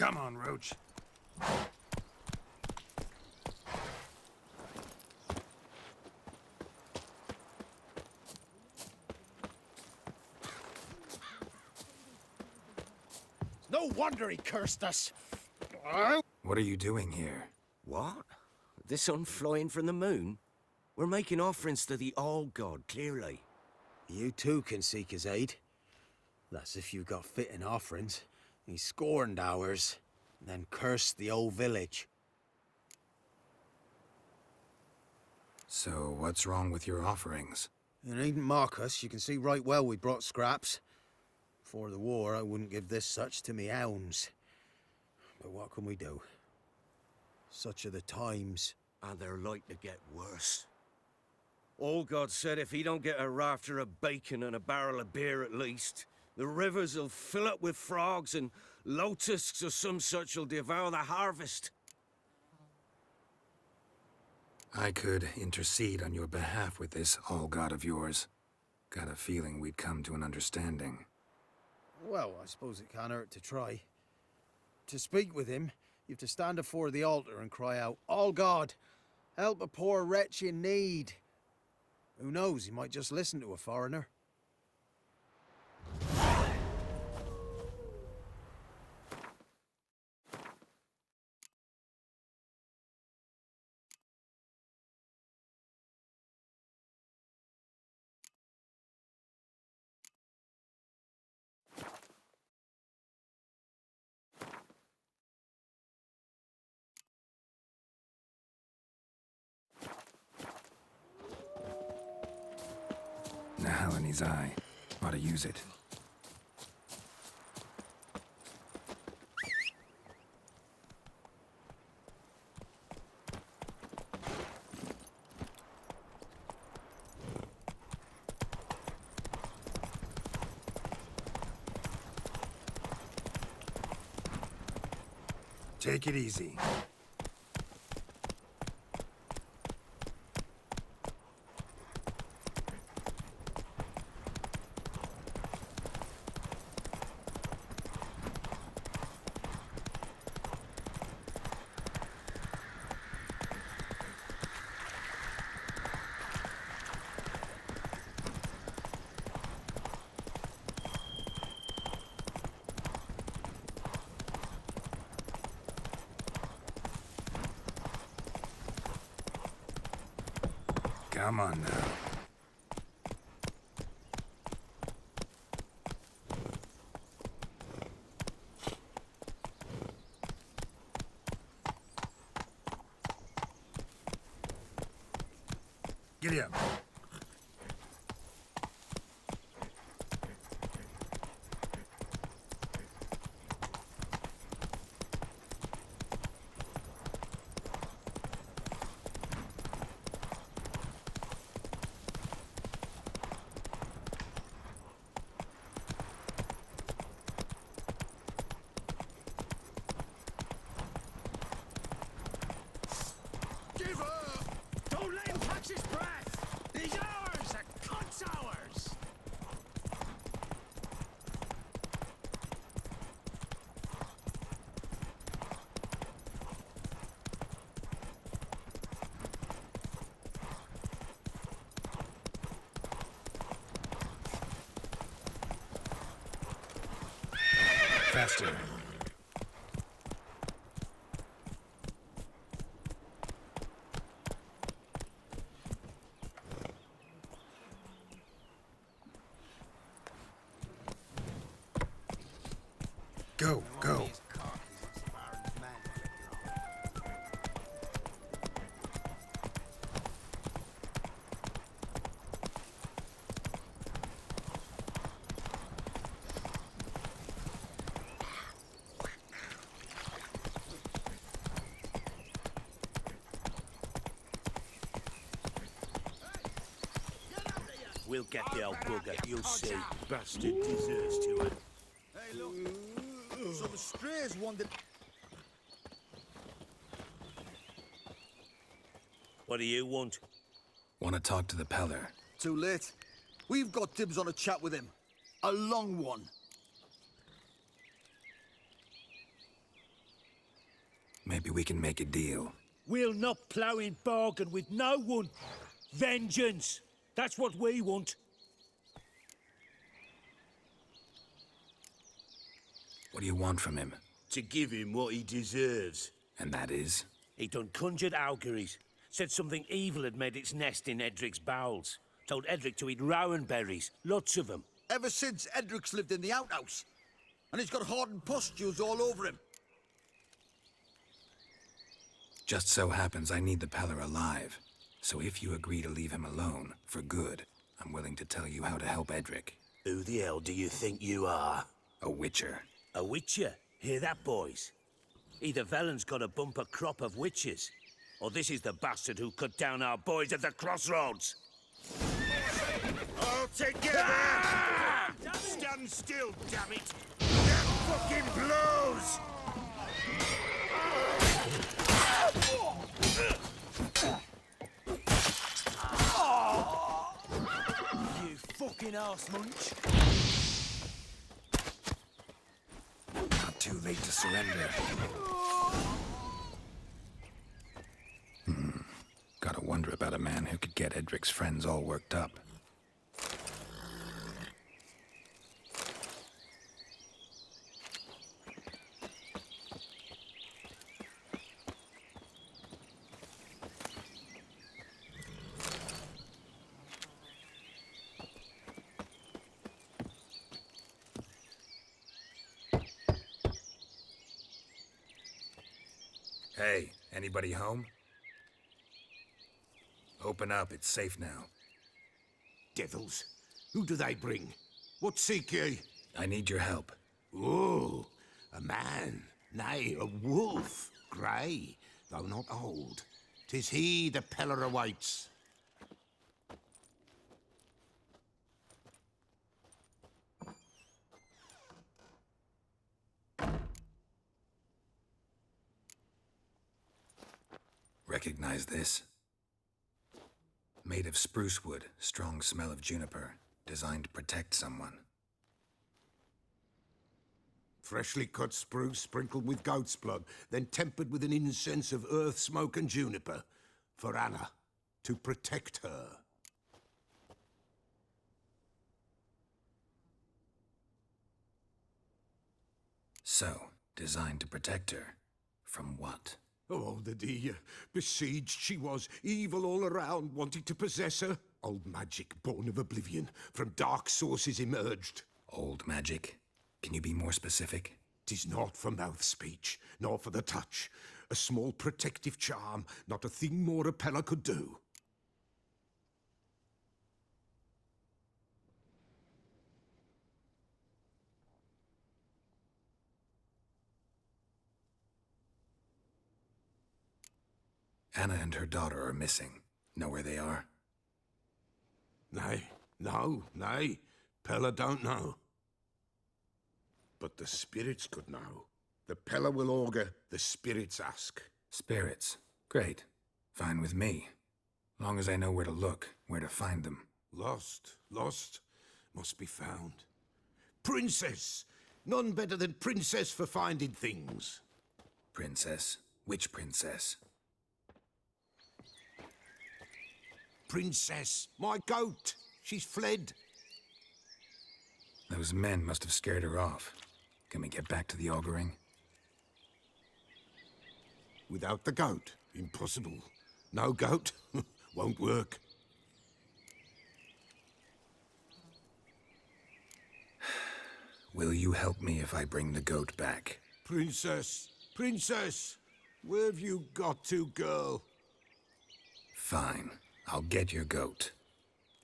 Come on, Roach. No wonder he cursed us. What are you doing here? What? The sun flying from the moon? We're making offerings to the All-God, clearly. You too can seek his aid. That's if you've got fitting offerings. He scorned ours, then cursed the old village. So, what's wrong with your offerings? You needn't mock us. You can see right well we brought scraps. Before the war, I wouldn't give this such to me hounds. But what can we do? Such are the times. And they're like to get worse. All-God said if he don't get a rafter of bacon and a barrel of beer at least, the rivers will fill up with frogs and locusts or some such will devour the harvest. I could intercede on your behalf with this all-god of yours. Got a feeling we'd come to an understanding. Well, I suppose it can't hurt to try. To speak with him, you have to stand before the altar and cry out, "All God, help a poor wretch in need." Who knows, he might just listen to a foreigner. Nahal in his eye. Ought to use it. Take it easy. Come on now. Giddy up. Give up! Don't let him catch his breath! He's ours! The cunt's ours! Faster. Go, go. We'll get the old bugger, you'll see. Bastard deserves to it. Hey, look! Some strays wandered. What do you want? Want to talk to the Peller. Too late. We've got dibs on a chat with him. A long one. Maybe we can make a deal. We'll not plough in bargain with no one. Vengeance! That's what we want. What do you want from him? To give him what he deserves. And that is? He done conjured auguries. Said something evil had made its nest in Edric's bowels. Told Edric to eat rowan berries, lots of them. Ever since Edric's lived in the outhouse. And he's got hardened pustules all over him. Just so happens I need the Peller alive. So if you agree to leave him alone, for good, I'm willing to tell you how to help Edric. Who the hell do you think you are? A witcher. A witcher? Hear that, boys? Either Velen's got a bumper crop of witches, or this is the bastard who cut down our boys at the crossroads. All together! Ah! Stand still, damn it! That fucking blows! You fucking arse munch! Not too late to surrender. Gotta wonder about a man who could get Edric's friends all worked up. Hey, anybody home? Open up, it's safe now. Devils, who do they bring? What seek ye? I need your help. Oh, a man, nay, a wolf, grey, though not old. 'Tis he the Peller awaits. Recognize this? Made of spruce wood, strong smell of juniper, designed to protect someone. Freshly cut spruce sprinkled with goat's blood, then tempered with an incense of earth, smoke, and juniper. For Anna, to protect her. So, designed to protect her. From what? Oh, the dear. Besieged she was, evil all around, wanting to possess her. Old magic, born of oblivion, from dark sources emerged. Old magic? Can you be more specific? 'Tis not for mouth speech, nor for the touch. A small protective charm, not a thing more a Peller could do. Anna and her daughter are missing. Know where they are? Nay, nay. Peller don't know. But the spirits could know. The Peller will augur, the spirits ask. Spirits. Great. Fine with me. Long as I know where to look, where to find them. Lost, must be found. Princess! None better than Princess for finding things. Princess? Which princess? Princess, my goat! She's fled. Those men must have scared her off. Can we get back to the auguring? Without the goat, impossible. No goat, won't work. Will you help me if I bring the goat back? Princess, where have you got to, girl? Fine. I'll get your goat.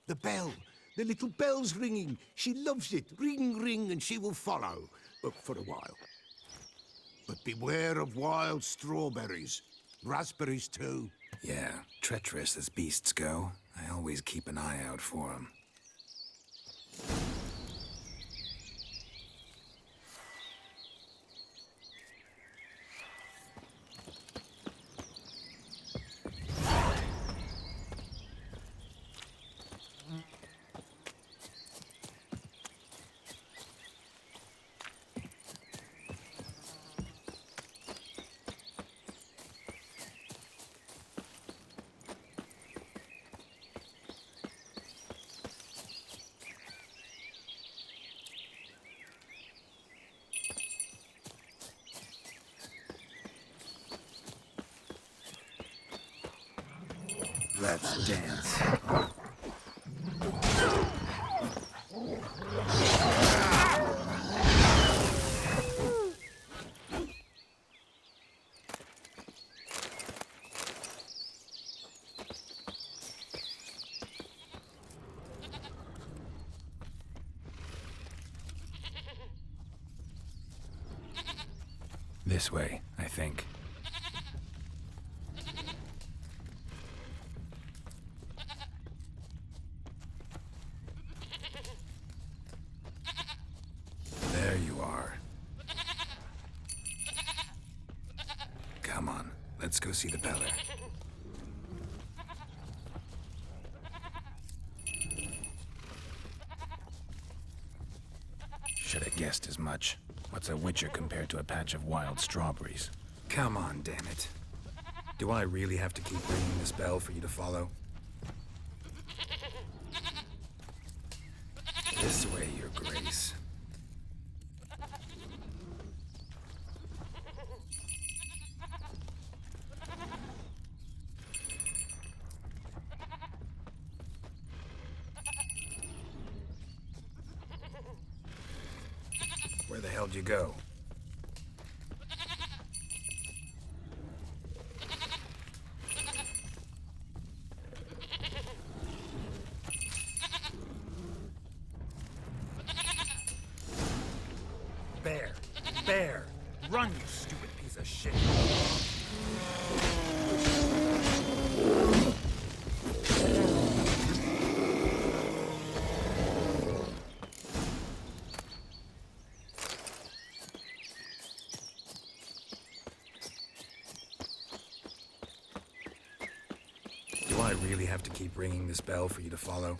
The bell, the little bell's ringing. She loves it. Ring, ring, and she will follow. For a while. But beware of wild strawberries. Raspberries, too. Yeah, treacherous as beasts go. I always keep an eye out for them. Let's dance. This way, I think. There you are. Come on, let's go see the Peller. Should have guessed as much. What's a witcher compared to a patch of wild strawberries? Come on, damn it. Do I really have to keep ringing this bell for you to follow? This way, Your Grace. Where the hell'd you go? Bear! Bear! Run, you stupid piece of shit! Do I really have to keep ringing this bell for you to follow?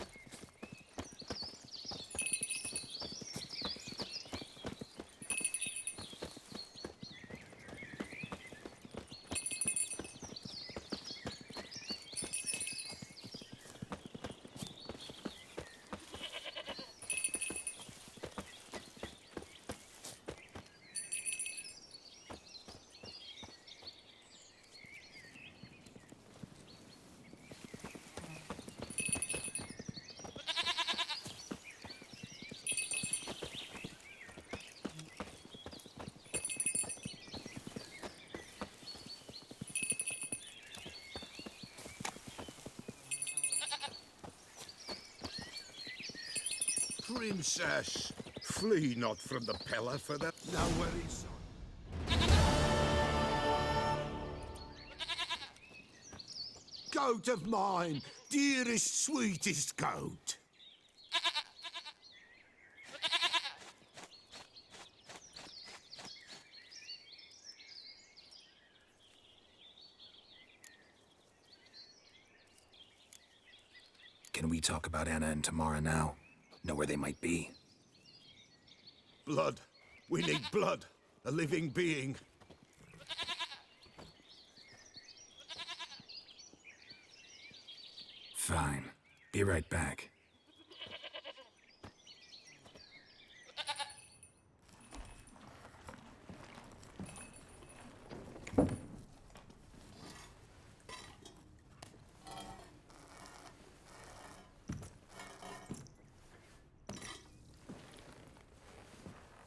Princess, flee not from the Peller for that. Now where is goat of mine, dearest, sweetest goat. Can we talk about Anna and Tamara now? Know where they might be? Blood. We need blood. A living being. Fine. Be right back.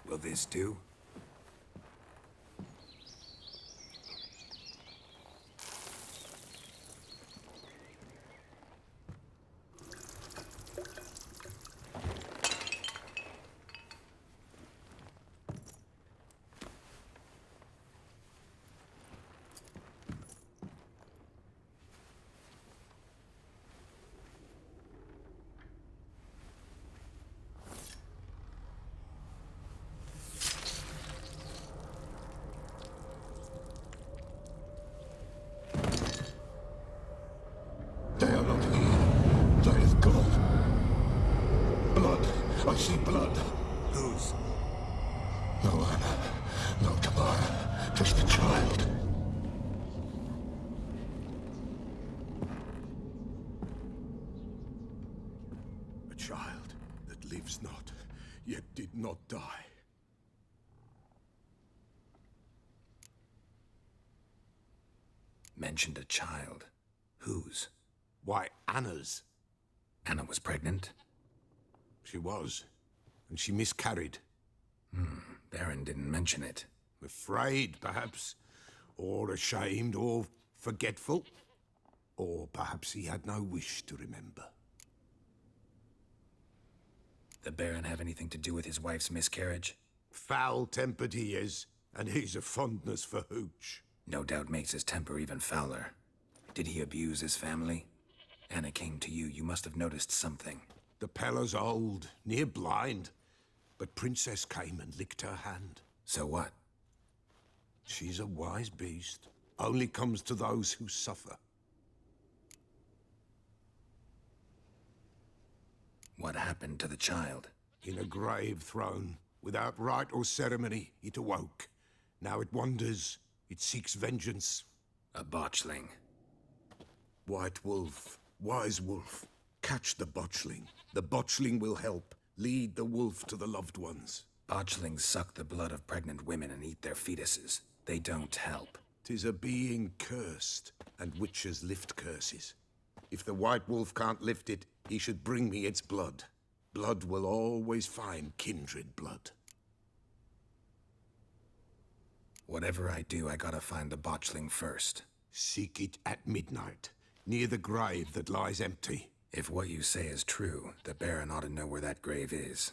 Will this do? They are not here. They have gone. Blood. I see blood. Whose? No Anna. No Tamara. Just a child. A child that lives not, yet did not die. Mentioned a child. Whose? Why, Anna's. Anna was pregnant? She was. And she miscarried. Baron didn't mention it. Afraid, perhaps. Or ashamed, or forgetful. Or perhaps he had no wish to remember. The Baron have anything to do with his wife's miscarriage? Foul-tempered he is, and he's a fondness for hooch. No doubt makes his temper even fouler. Did he abuse his family? Anna came to you. You must have noticed something. The Pella's old, near blind. But Princess came and licked her hand. So what? She's a wise beast. Only comes to those who suffer. What happened to the child? In a grave thrown, without rite or ceremony, it awoke. Now it wanders, it seeks vengeance. A botchling. White Wolf, wise wolf, catch the botchling. The botchling will help. Lead the wolf to the loved ones. Botchlings suck the blood of pregnant women and eat their fetuses. They don't help. 'Tis a being cursed, and witches lift curses. If the White Wolf can't lift it, he should bring me its blood. Blood will always find kindred blood. Whatever I do, I gotta find the botchling first. Seek it at midnight, near the grave that lies empty. If what you say is true, the Baron ought to know where that grave is.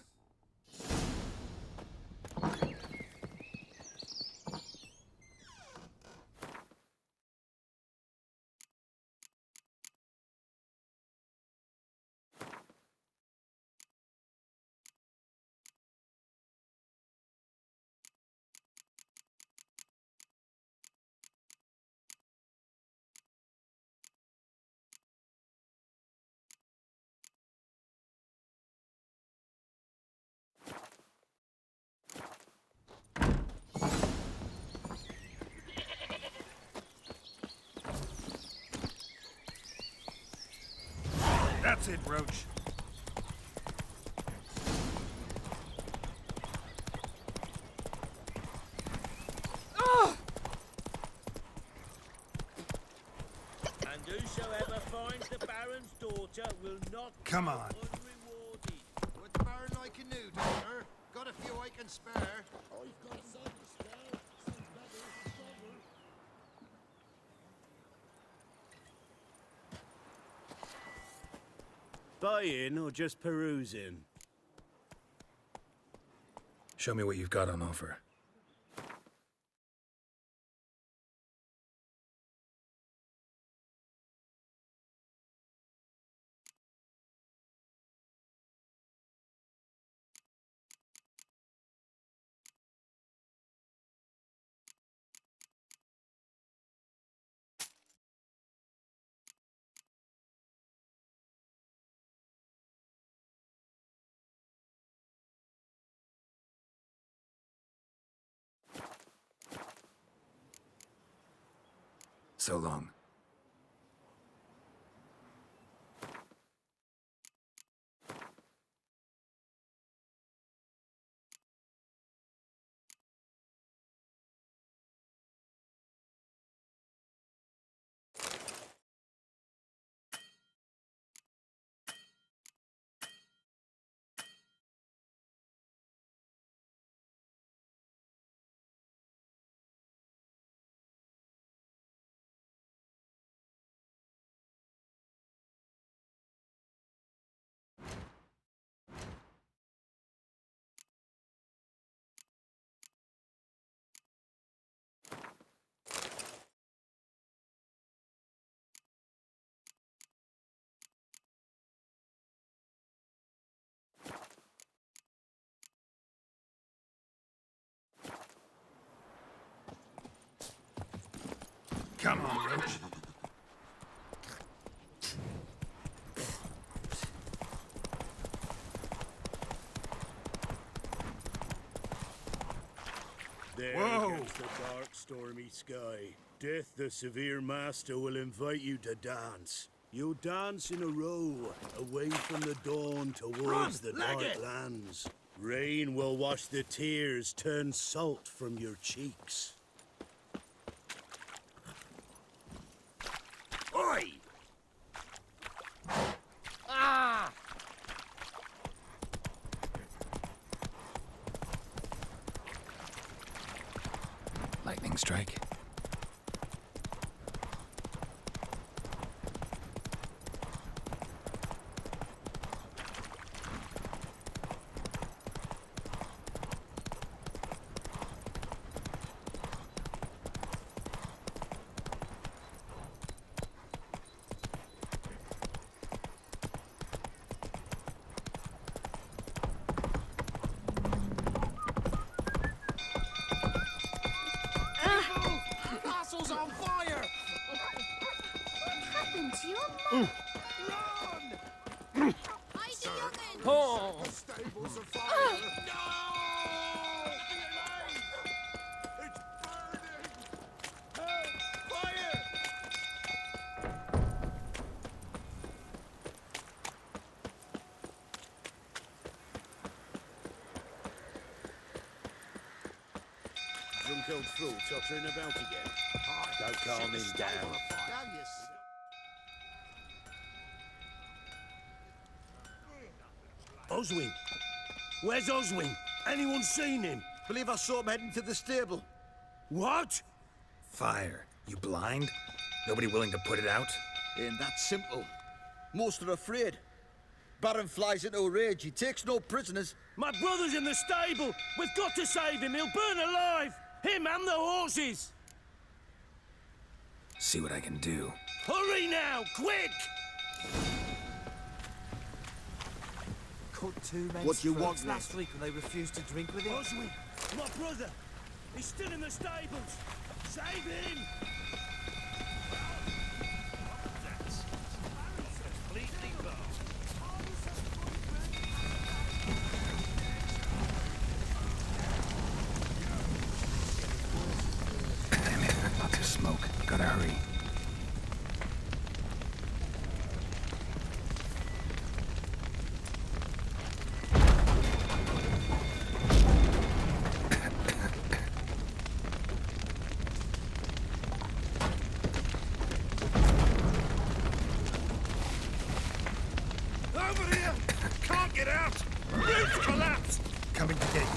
That's it, Roach. And whosoever finds the Baron's daughter will not Come go on. unrewarded. What the Baron I can do, Doctor? Got a few I can spare. I've got some to spare. Some better, stronger. Buying or just perusing? Show me what you've got on offer. So long. Come on, Roach. There Whoa. against the dark, stormy sky, Death, the severe master, will invite you to dance. You'll dance in a row, away from the dawn towards the dark lands. Rain will wash the tears, turn salt from your cheeks. Oi! lightning strike. Castle's on fire! What happened to your mum? Run! Hide the young'un! Oh! The stable's on fire! No! It's burning! Help! Fire! Drunk old fool tottering about again. Don't calm him down. Down, you s- Oswin! Where's Oswin? Anyone seen him? Believe I saw him heading to the stable. What? Fire. You blind? Nobody willing to put it out? Ain't that simple. Most are afraid. Baron flies into a rage. He takes no prisoners. My brother's in the stable! We've got to save him! He'll burn alive! Him and the horses! See what I can do. Hurry now! Quick! Caught two men's What do you throats want, last week when they refused to drink with him. Oswin! My brother! He's still in the stables! Save him! Damn it, not to smoke. Gotta hurry. Over here! Can't get out! Roof's collapsed! Coming to get you.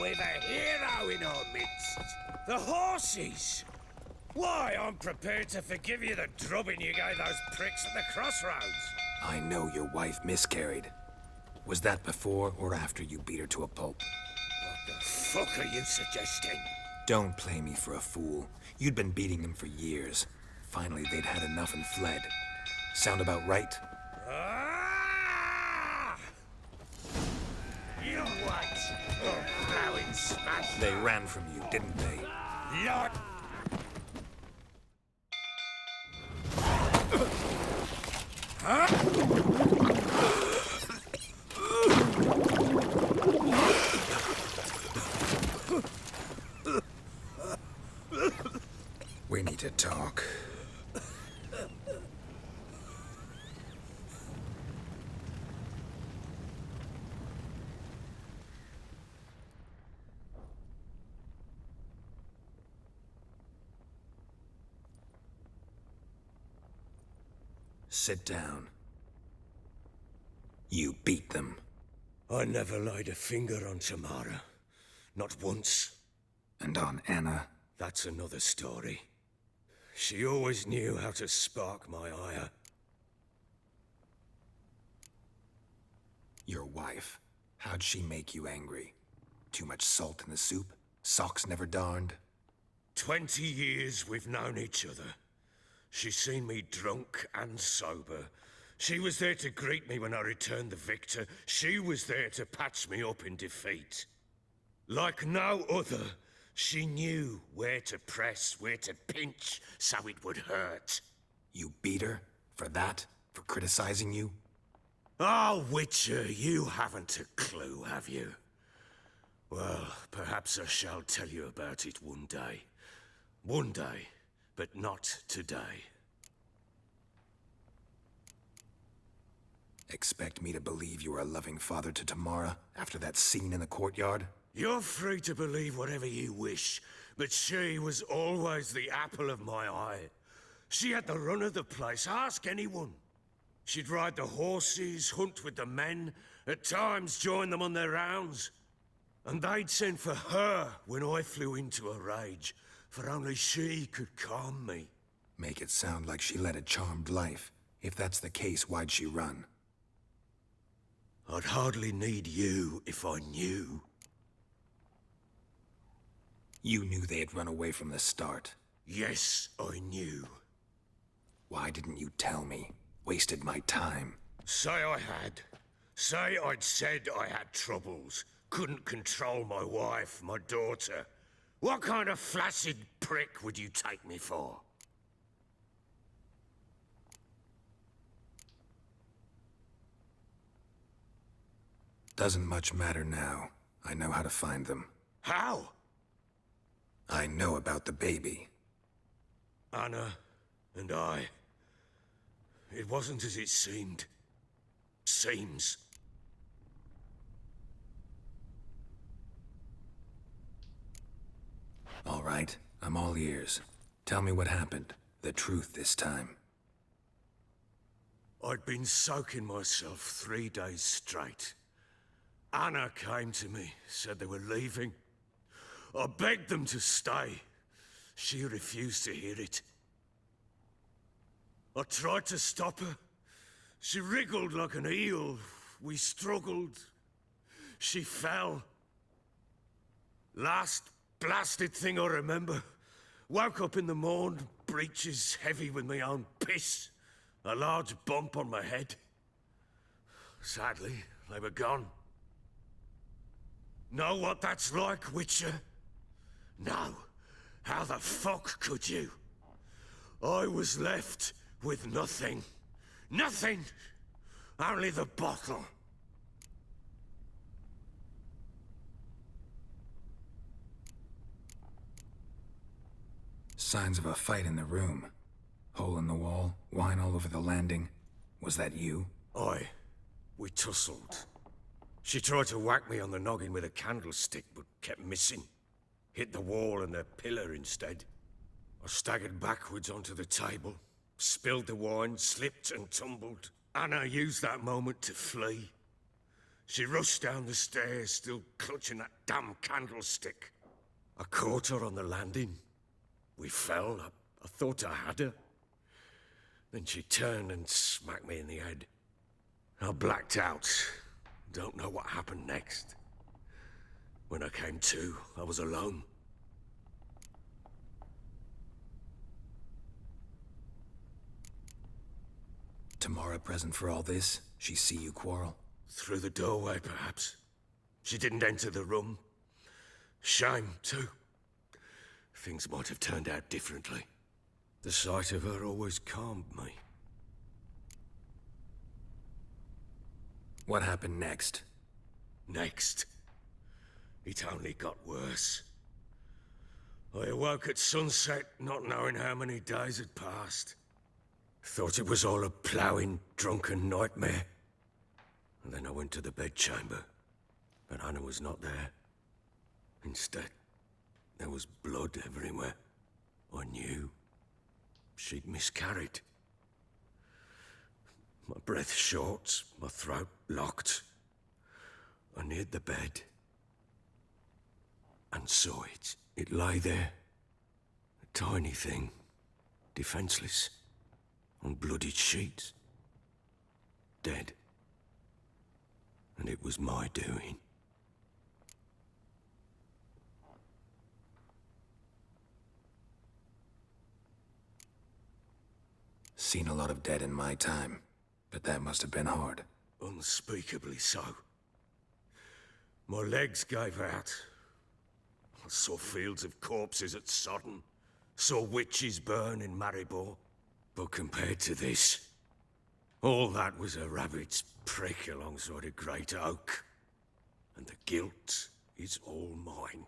We've a hero in our midst. The horses! Why, I'm prepared to forgive you the drubbing you gave those pricks at the crossroads. I know your wife miscarried. Was that before or after you beat her to a pulp? What the fuck are you suggesting? Don't play me for a fool. You'd been beating them for years. Finally, they'd had enough and fled. Sound about right? Ah! You what? Oh, plowing smash! They ran from you, didn't they? Lord! We need to talk. Sit down. You beat them. I never laid a finger on Tamara. Not once. And on Anna. That's another story. She always knew how to spark my ire. Your wife. How'd she make you angry? Too much salt in the soup? Socks never darned? 20 years we've known each other. She's seen me drunk and sober. She was there to greet me when I returned the victor. She was there to patch me up in defeat. Like no other, she knew where to press, where to pinch, so it would hurt. You beat her? For that? For criticizing you? Oh, Witcher, you haven't a clue, have you? Well, perhaps I shall tell you about it one day. One day, but not today. Expect me to believe you were a loving father to Tamara after that scene in the courtyard? You're free to believe whatever you wish, but she was always the apple of my eye. She had the run of the place, ask anyone. She'd ride the horses, hunt with the men, at times join them on their rounds. And they'd send for her when I flew into a rage, for only she could calm me. Make it sound like she led a charmed life. If that's the case, why'd she run? I'd hardly need you if I knew. You knew they had run away from the start. Yes, I knew. Why didn't you tell me? Wasted my time. Say I had. Say I'd said I had troubles. Couldn't control my wife, my daughter. What kind of flaccid prick would you take me for? Doesn't much matter now. I know how to find them. How? I know about the baby. Anna and I. It wasn't as it seemed. Seems. All right, I'm all ears. Tell me what happened. The truth this time. I'd been soaking myself 3 days straight. Anna came to me, said they were leaving. I begged them to stay. She refused to hear it. I tried to stop her. She wriggled like an eel. We struggled. She fell. Last blasted thing I remember. Woke up in the morn, breeches heavy with my own piss. A large bump on my head. Sadly, they were gone. Know what that's like, Witcher? No. How the fuck could you? I was left with nothing. Nothing! Only the bottle. Signs of a fight in the room. Hole in the wall, wine all over the landing. Was that you? Aye. We tussled. She tried to whack me on the noggin with a candlestick, but kept missing. Hit the wall and the pillar instead. I staggered backwards onto the table, spilled the wine, slipped and tumbled. Anna used that moment to flee. She rushed down the stairs, still clutching that damn candlestick. I caught her on the landing. We fell. I thought I had her. Then she turned and smacked me in the head. I blacked out. Don't know what happened next. When I came to, I was alone. Tamara present for all this? She see you quarrel? Through the doorway, perhaps. She didn't enter the room. Shame, too. Things might have turned out differently. The sight of her always calmed me. What happened next? Next? It only got worse. I awoke at sunset, not knowing how many days had passed. Thought it was all a ploughing, drunken nightmare. And then I went to the bedchamber, but Anna was not there. Instead, there was blood everywhere. I knew. She'd miscarried. My breath short, my throat locked. I neared the bed and saw it. It lay there, a tiny thing, defenseless, on bloodied sheets, dead. And it was my doing. Seen a lot of dead in my time, but that must have been hard. Unspeakably so. My legs gave out. I saw fields of corpses at Sodden. Saw witches burn in Maribor. But compared to this, All that was a rabbit's prick alongside a great oak. And the guilt is all mine.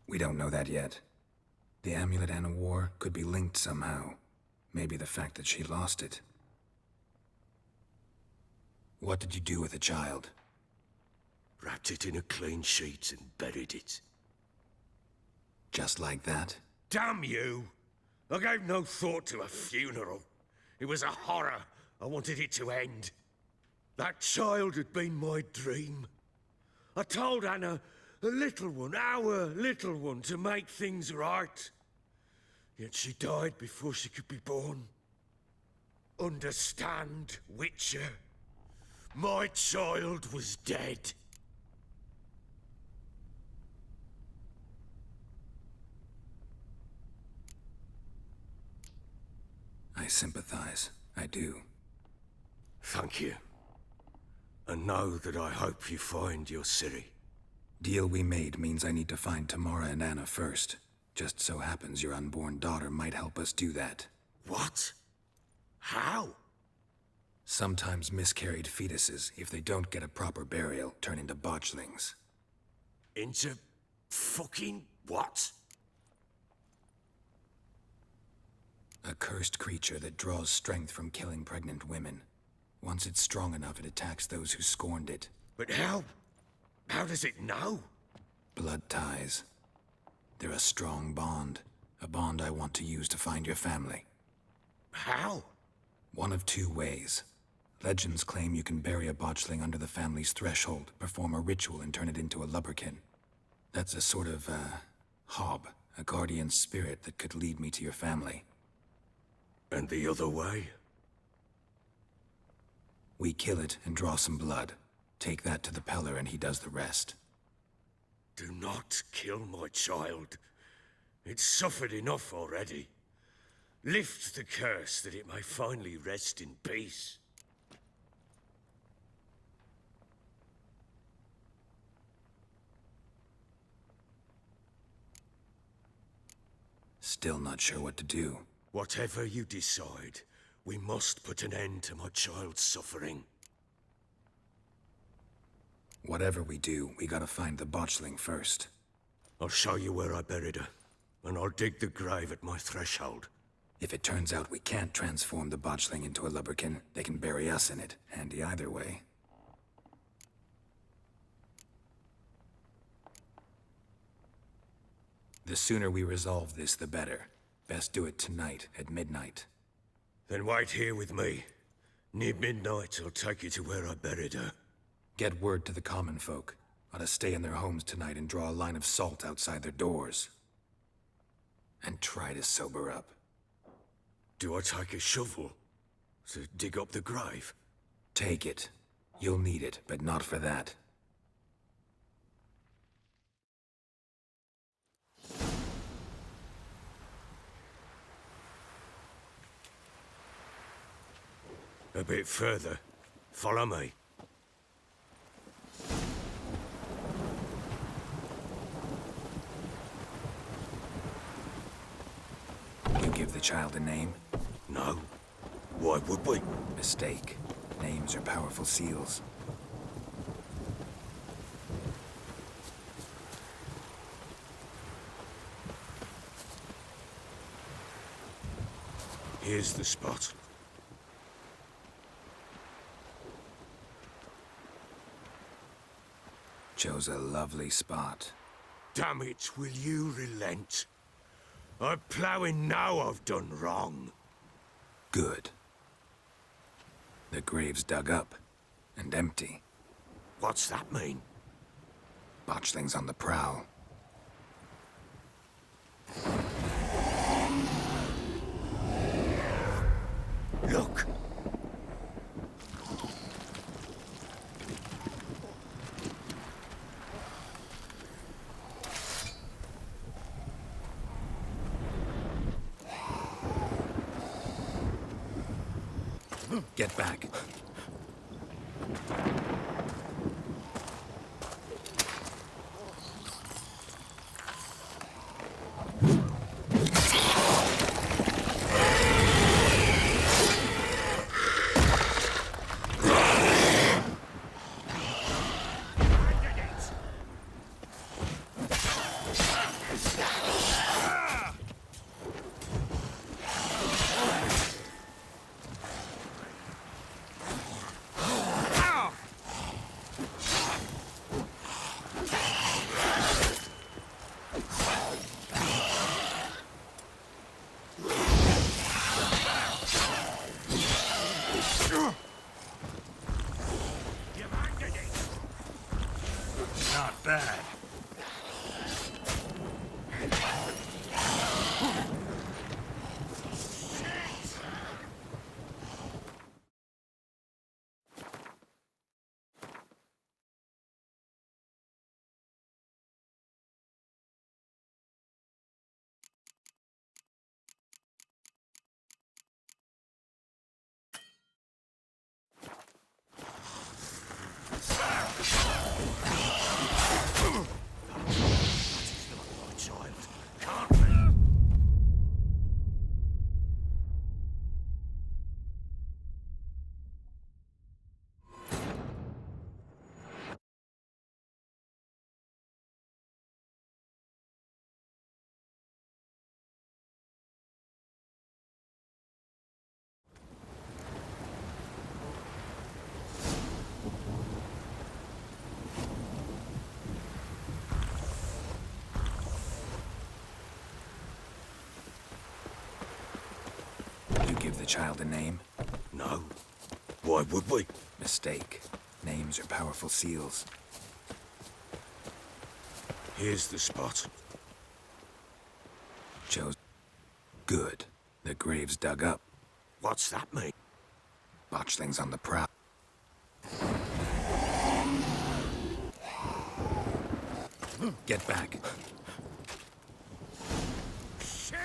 We don't know that yet. The amulet Anna wore could be linked somehow. Maybe the fact that she lost it. What did you do with the child? Wrapped it in a clean sheet and buried it. Just like that? Damn you! I gave no thought to a funeral. It was a horror. I wanted it to end. That child had been my dream. I told Anna, a little one, our little one, to make things right. Yet she died before she could be born. Understand, Witcher? My child was dead. I sympathize. I do. Thank you. And know that I hope you find your Ciri. Deal we made means I need to find Tamara and Anna first. Just so happens your unborn daughter might help us do that. What? How? Sometimes miscarried fetuses, if they don't get a proper burial, turn into botchlings. Into fucking what? A cursed creature that draws strength from killing pregnant women. Once it's strong enough, it attacks those who scorned it. But how? How does it know? Blood ties. They're a strong bond. A bond I want to use to find your family. How? One of two ways. Legends claim you can bury a botchling under the family's threshold, perform a ritual, and turn it into a lubberkin. That's a sort of, hob, a guardian spirit that could lead me to your family. And the other way? We kill it and draw some blood. Take that to the Peller and he does the rest. Do not kill my child. It's suffered enough already. Lift the curse that it may finally rest in peace. Still not sure what to do. Whatever you decide, we must put an end to my child's suffering. Whatever we do, we gotta find the botchling first. I'll show you where I buried her, and I'll dig the grave at my threshold. If it turns out we can't transform the botchling into a lubberkin, they can bury us in it. Handy either way. The sooner we resolve this, the better. Best do it tonight, at midnight. Then wait here with me. Near midnight, I'll take you to where I buried her. Get word to the common folk. Ought to stay in their homes tonight and draw a line of salt outside their doors. And try to sober up. Do I take a shovel to dig up the grave? Take it. You'll need it, but not for that. A bit further. Follow me. You give the child a name? No. Why would we? Mistake. Names are powerful seals. Here's the spot. Chose a lovely spot. Damn it, will you relent? I'm ploughing now I've done wrong. Good. The grave's dug up. And empty. What's that mean? Botchling's on the prowl. Look! Get back. child a name? No. Why would we? Mistake. Names are powerful seals. Here's the spot. Chose. Good. The grave's dug up. What's that mean? Botchling's on the prowl. Get back. Shit!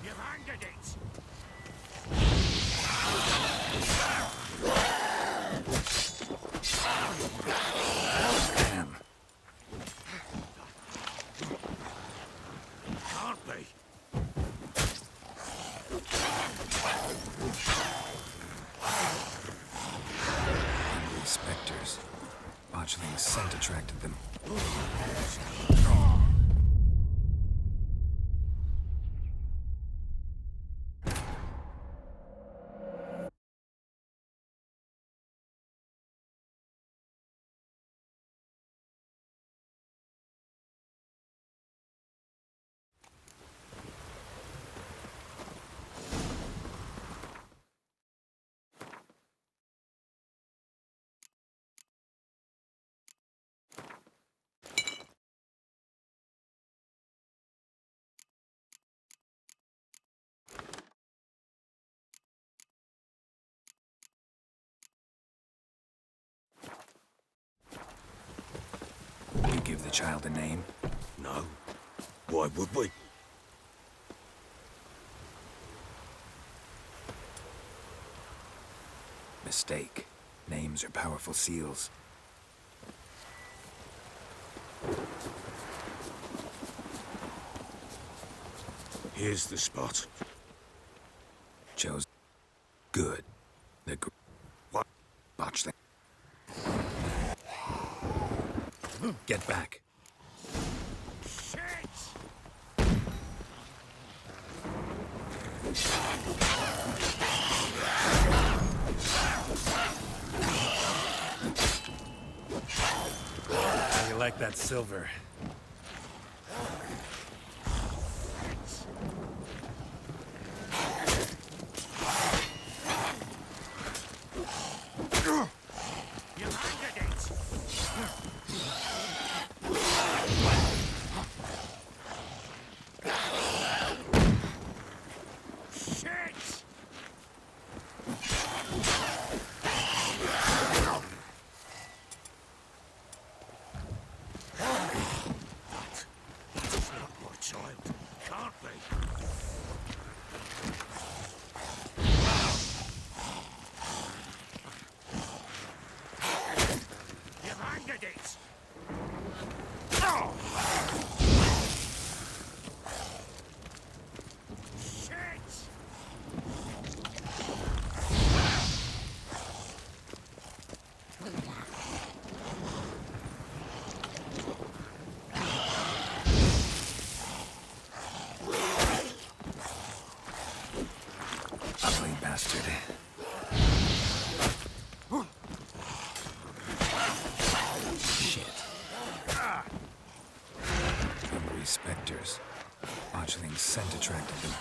You've angered it! Damn. Can't be. Hungry specters. Botchling's scent attracted them. You give the child a name? No. Why would we? Mistake. Names are powerful seals. Here's the spot. Chose. Good. The What? Botchling. Get back. Shit! How you like that silver? You've angered it! Shit! That's not my child. Can't be. You've angered it! Shit! Ugly bastard. Shit. Hungry specters. Botchling's scent attracted them.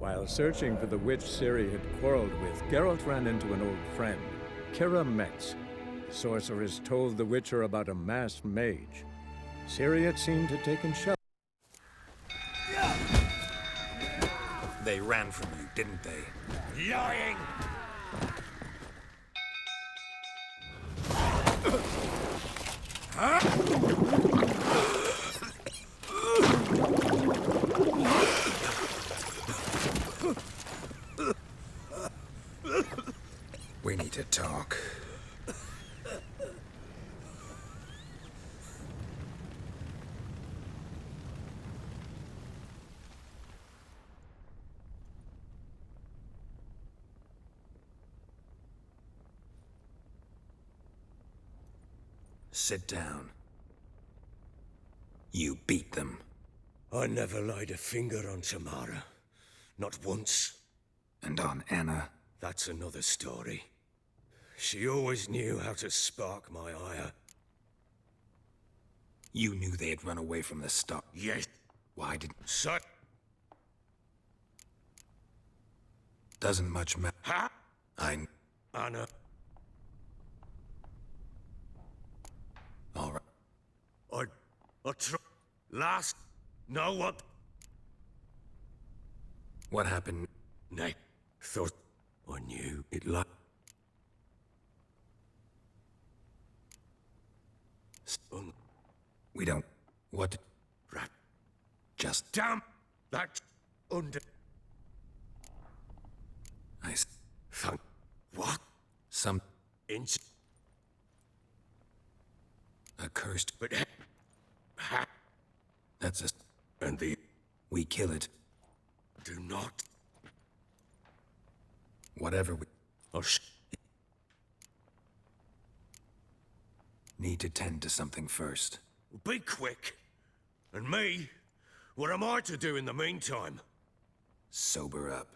While searching for the witch Ciri had quarreled with, Geralt ran into an old friend, Kira Metz. The sorceress told the Witcher about a masked mage. Ciri, it seemed, had taken shelter. They ran from you, didn't they? Lying! We need to talk. Sit down. You beat them. I never laid a finger on Tamara. Not once. And on Anna? That's another story. She always knew how to spark my ire. You knew they had run away from the start. Yes. Why didn't... So... Doesn't much matter. Ha? Anna. All right. I last... Know what? What happened? Nay, thought I knew it We don't... What? Rat. Just... Damn! That... Under... Thank... What? Some... Inch... Accursed... But... Ha... That's a... And the... We kill it. Do not... Whatever we... Oh, Need to tend to something first. Be quick. And me? What am I to do in the meantime? Sober up.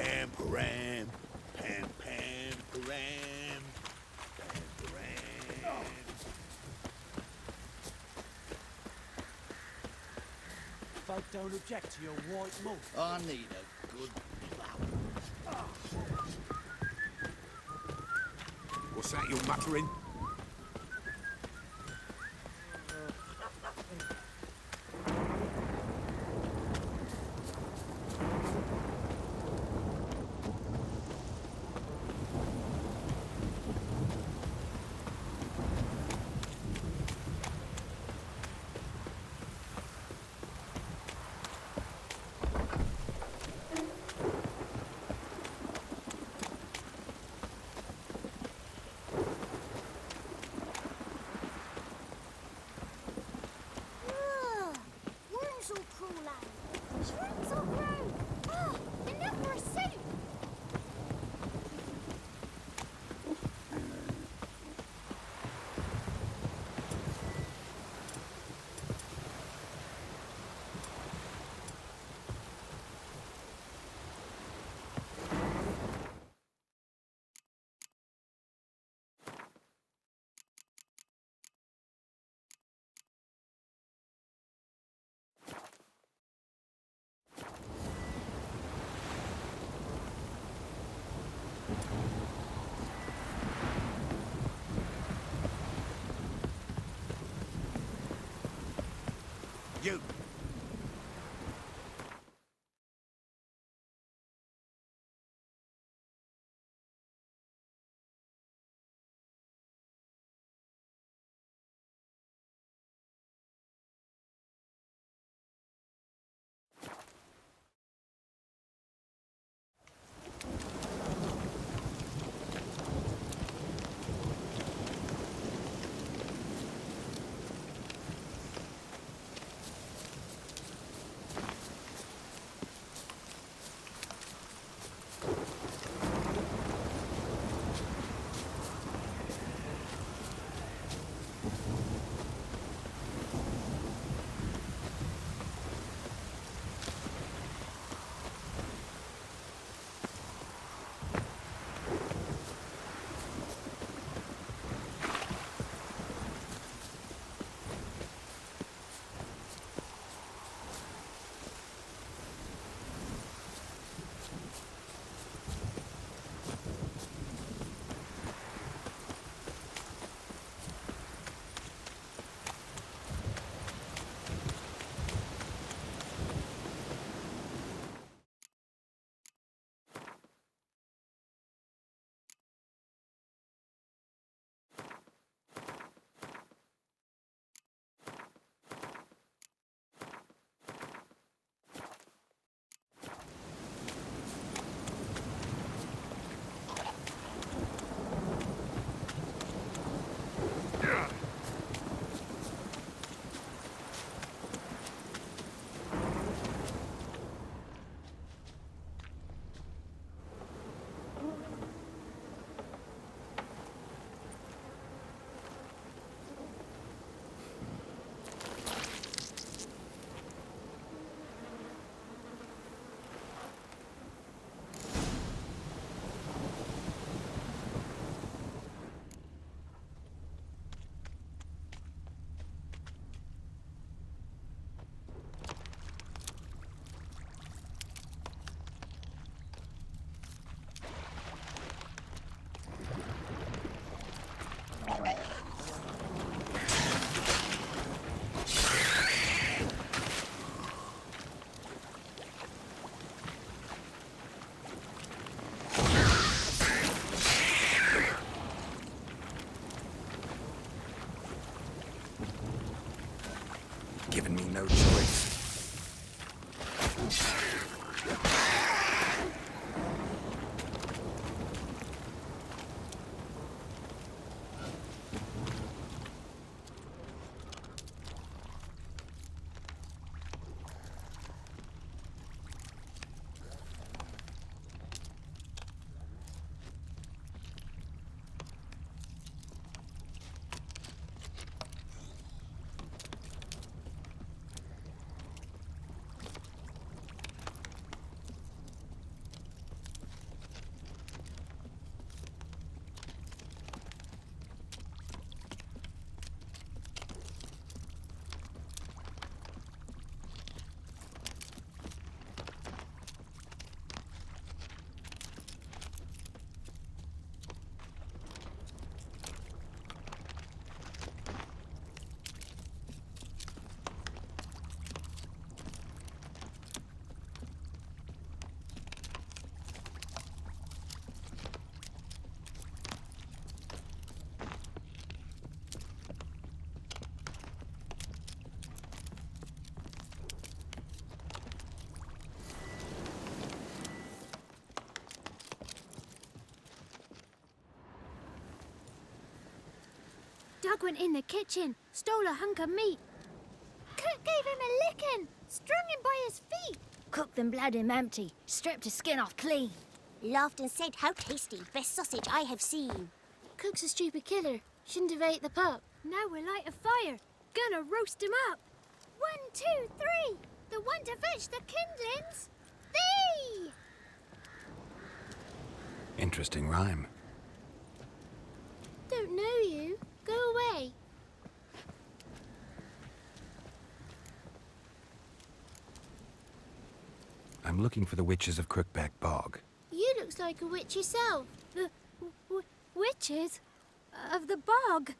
Pam, pam, pam, pam, pam. Folk don't object to your white malt. I need a good plough. What's that you're muttering? You. Given me no choice. Doug went in the kitchen, stole a hunk of meat. Cook gave him a licking, strung him by his feet. Cooked and bled him empty, stripped his skin off clean. Laughed and said, "How tasty, best sausage I have seen." Cook's a stupid killer, shouldn't have ate the pup. Now we'll light a fire, gonna roast him up. 1, 2, 3, the one to fetch the kindlings. Thee! Interesting rhyme. Don't know you. Go away. I'm looking for the witches of Crookback Bog. You looks like a witch yourself. The witches of the bog.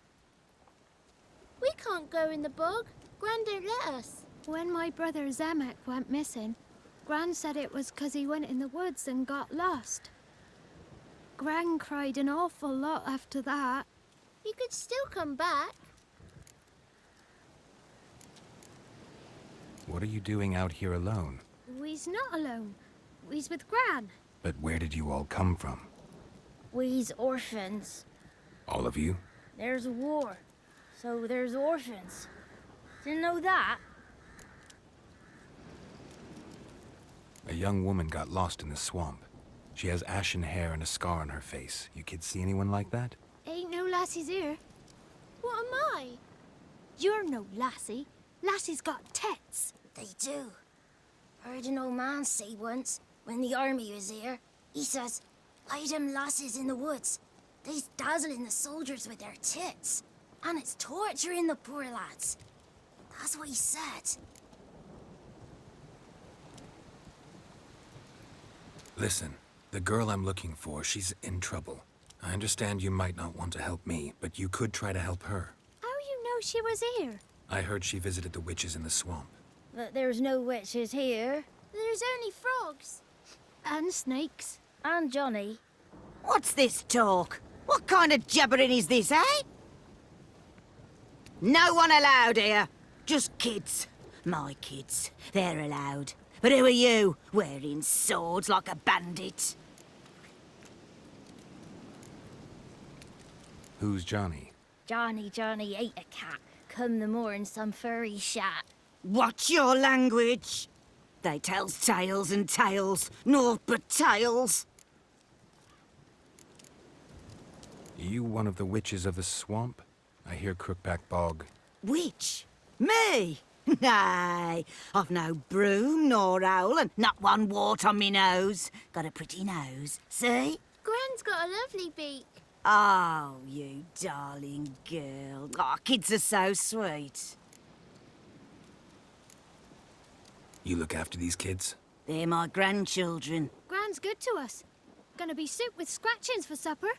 We can't go in the bog. Gran don't let us. When my brother Zemek went missing, Gran said it was 'cause he went in the woods and got lost. Gran cried an awful lot after that. You could still come back. What are you doing out here alone? We's not alone. We's with Gran. But where did you all come from? We's orphans. All of you? There's a war, so there's orphans. Didn't know that? A young woman got lost in the swamp. She has ashen hair and a scar on her face. You kids see anyone like that? Ain't no lassies here. What am I? You're no lassie. Lassie's got tits. They do. Heard an old man say once, when the army was here, he says, "Why them lasses in the woods? They's dazzling the soldiers with their tits. And it's torturing the poor lads." That's what he said. Listen, the girl I'm looking for, she's in trouble. I understand you might not want to help me, but you could try to help her. How you know she was here? I heard she visited the witches in the swamp. But there's no witches here. There's only frogs. And snakes. And Johnny. What's this talk? What kind of jabbering is this, eh? No one allowed here. Just kids. My kids. They're allowed. But who are you, wearing swords like a bandit? Who's Johnny? Johnny ate a cat. Come the more in some furry shat. Watch your language. They tells tales and tales, naught but tales. You one of the witches of the swamp? I hear Crookback Bog. Witch? Me? Nay, I've no broom nor owl and not one wart on me nose. Got a pretty nose, see? Gran's got a lovely beak. Oh, you darling girl. Oh, kids are so sweet. You look after these kids? They're my grandchildren. Gran's good to us. Gonna be soup with scratchings for supper.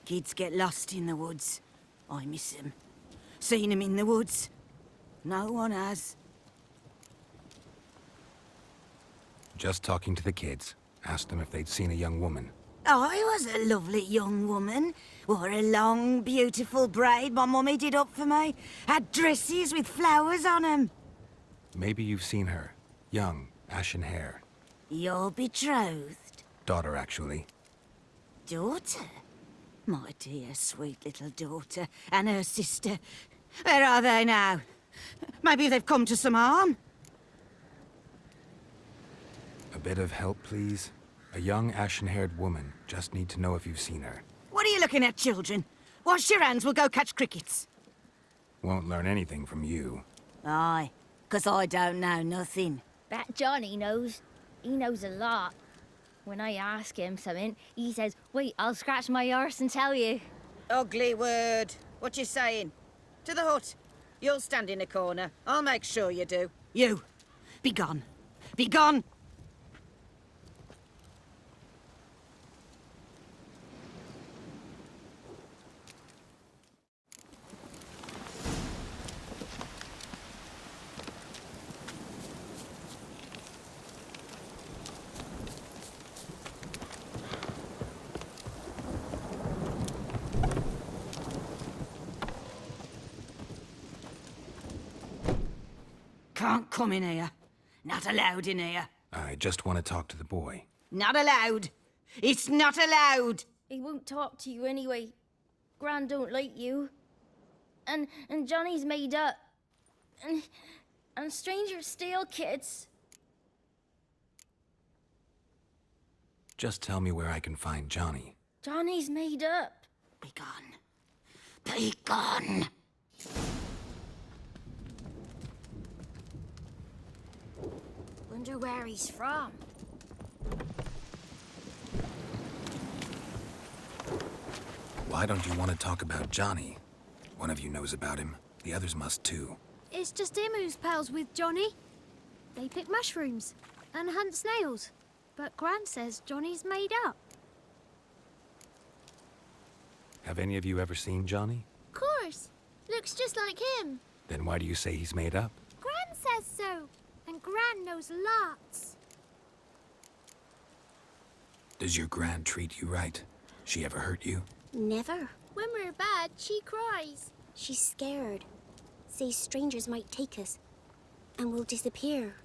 Kids get lost in the woods. I miss them. Seen them in the woods. No one has. Just talking to the kids. Asked them if they'd seen a young woman. I was a lovely young woman. Wore a long, beautiful braid my mummy did up for me. Had dresses with flowers on 'em. Maybe you've seen her. Young, ashen hair. You're betrothed? Daughter, actually. Daughter? My dear, sweet little daughter. And her sister. Where are they now? Maybe they've come to some harm? A bit of help, please? A young, ashen-haired woman. Just need to know if you've seen her. What are you looking at, children? Wash your hands, we'll go catch crickets. Won't learn anything from you. Aye, 'cause I don't know nothing. That Johnny knows. He knows a lot. When I ask him something, he says, "Wait, I'll scratch my arse and tell you." Ugly word. What you saying? To the hut. You'll stand in a corner. I'll make sure you do. You, be gone. Be gone! Can't come in here. Not allowed in here. I just want to talk to the boy. Not allowed. It's not allowed. He won't talk to you anyway. Gran don't like you. And Johnny's made up. And strangers steal kids. Just tell me where I can find Johnny. Johnny's made up. Be gone. Be gone. Wonder where he's from. Why don't you want to talk about Johnny? One of you knows about him. The others must too. It's just him who's pals with Johnny. They pick mushrooms and hunt snails. But Gran says Johnny's made up. Have any of you ever seen Johnny? Of course. Looks just like him. Then why do you say he's made up? Gran says so. And Gran knows lots. Does your Gran treat you right? She ever hurt you? Never. When we're bad, she cries. She's scared. Says strangers might take us. And we'll disappear.